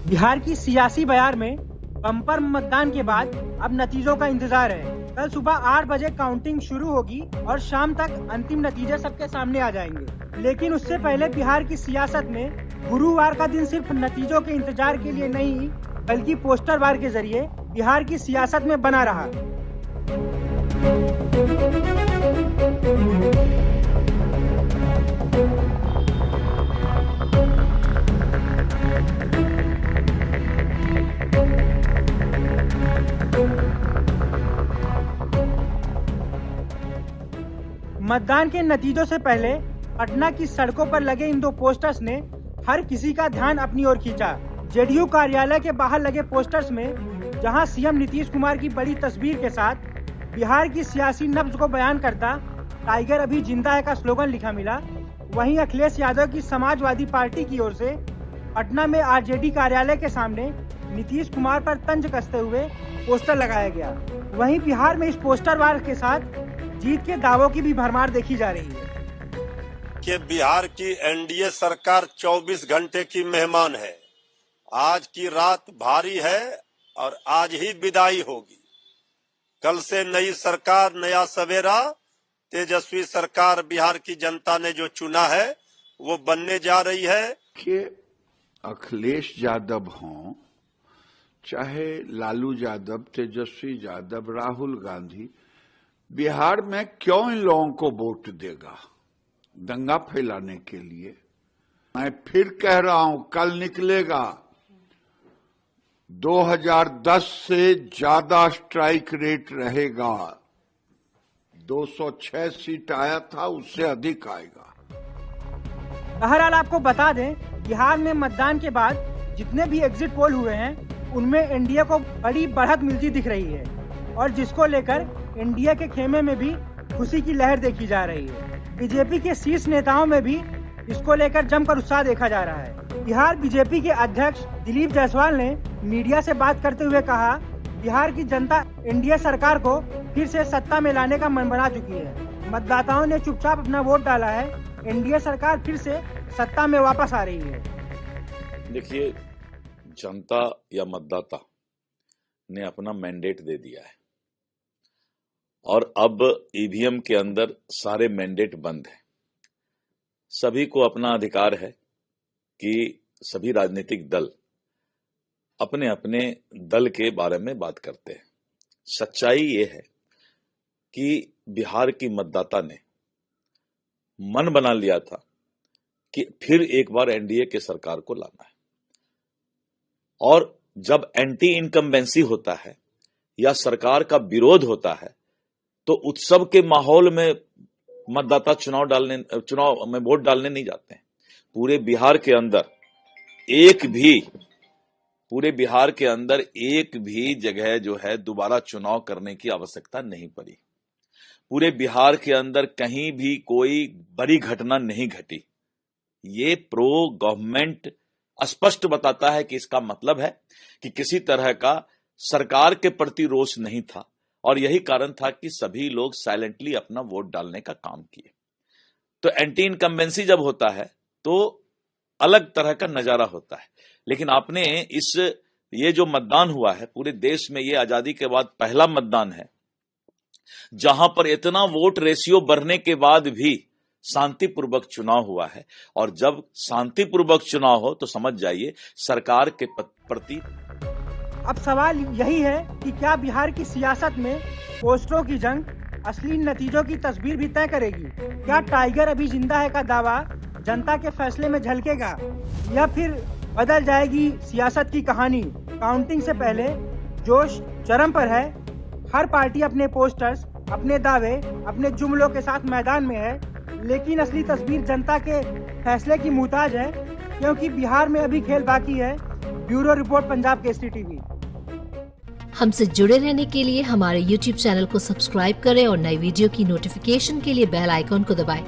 बिहार की सियासी बयार में बम्पर मतदान के बाद अब नतीजों का इंतजार है। कल सुबह 8 बजे काउंटिंग शुरू होगी और शाम तक अंतिम नतीजे सबके सामने आ जाएंगे। लेकिन उससे पहले बिहार की सियासत में गुरुवार का दिन सिर्फ नतीजों के इंतजार के लिए नहीं, बल्कि पोस्टर वार के जरिए बिहार की सियासत में बना रहा। मतदान के नतीजों से पहले पटना की सड़कों पर लगे इन 2 पोस्टर्स ने हर किसी का ध्यान अपनी ओर खींचा। जेडीयू कार्यालय के बाहर लगे पोस्टर्स में जहां सीएम नीतीश कुमार की बड़ी तस्वीर के साथ बिहार की सियासी नब्ज को बयान करता टाइगर अभी जिंदा है का स्लोगन लिखा मिला, वहीं अखिलेश यादव की समाजवादी पार्टी की ओर से पटना में आरजेडी कार्यालय के सामने नीतीश कुमार पर तंज कसते हुए पोस्टर लगाया गया। वहीं बिहार में इस पोस्टर वार के साथ जीत के दावों की भी भरमार देखी जा रही है कि बिहार की एनडीए सरकार 24 घंटे की मेहमान है। आज की रात भारी है और आज ही विदाई होगी। कल से नई सरकार, नया सवेरा, तेजस्वी सरकार बिहार की जनता ने जो चुना है वो बनने जा रही है। कि अखिलेश यादव हों, चाहे लालू यादव, तेजस्वी यादव, राहुल गांधी, बिहार में क्यों इन लोगों को वोट देगा? दंगा फैलाने के लिए? मैं फिर कह रहा हूं, कल निकलेगा 2010 से ज्यादा स्ट्राइक रेट रहेगा। 206 सीट आया था, उससे अधिक आएगा। बहरहाल आपको बता दें, बिहार में मतदान के बाद जितने भी एग्जिट पोल हुए हैं उनमें एनडीए को बड़ी बढ़त मिलती दिख रही है और जिसको लेकर एनडीए के खेमे में भी खुशी की लहर देखी जा रही है। बीजेपी के शीर्ष नेताओं में भी इसको लेकर जमकर उत्साह देखा जा रहा है। बिहार बीजेपी के अध्यक्ष दिलीप जायसवाल ने मीडिया से बात करते हुए कहा, बिहार की जनता एनडीए सरकार को फिर से सत्ता में लाने का मन बना चुकी है। मतदाताओं ने चुपचाप अपना वोट डाला है। एनडीए सरकार फिर से सत्ता में वापस आ रही है। देखिए, जनता या मतदाता ने अपना मैंडेट दे दिया है और अब ईवीएम के अंदर सारे मैंडेट बंद हैं। सभी को अपना अधिकार है कि सभी राजनीतिक दल अपने अपने दल के बारे में बात करते हैं। सच्चाई ये है कि बिहार की मतदाता ने मन बना लिया था कि फिर एक बार एनडीए के सरकार को लाना है। और जब एंटी इनकम्बेंसी होता है या सरकार का विरोध होता है तो उत्सव के माहौल में मतदाता चुनाव में वोट डालने नहीं जाते हैं। पूरे बिहार के अंदर एक भी जगह जो है दोबारा चुनाव करने की आवश्यकता नहीं पड़ी। पूरे बिहार के अंदर कहीं भी कोई बड़ी घटना नहीं घटी। ये प्रो गवर्नमेंट स्पष्ट बताता है कि इसका मतलब है कि किसी तरह का सरकार के प्रति रोष नहीं था और यही कारण था कि सभी लोग साइलेंटली अपना वोट डालने का काम किए। तो एंटी इनकम्बेंसी जब होता है तो अलग तरह का नजारा होता है। लेकिन आपने ये जो मतदान हुआ है पूरे देश में, ये आजादी के बाद पहला मतदान है जहां पर इतना वोट रेशियो बढ़ने के बाद भी शांतिपूर्वक चुनाव हुआ है। और जब शांतिपूर्वक चुनाव हो तो समझ जाइए सरकार के प्रति। अब सवाल यही है कि क्या बिहार की सियासत में पोस्टरों की जंग असली नतीजों की तस्वीर भी तय करेगी? क्या टाइगर अभी जिंदा है का दावा जनता के फैसले में झलकेगा या फिर बदल जाएगी सियासत की कहानी? काउंटिंग से पहले जोश चरम पर है। हर पार्टी अपने पोस्टर्स, अपने दावे, अपने जुमलों के साथ मैदान में है, लेकिन असली तस्वीर जनता के फैसले की मुहताज है, क्योंकि बिहार में अभी खेल बाकी है। Bureau report, Punjab Kesari TV. हमसे जुड़े रहने के लिए हमारे YouTube चैनल को सब्सक्राइब करें और नई वीडियो की नोटिफिकेशन के लिए बेल आइकॉन को दबाएं।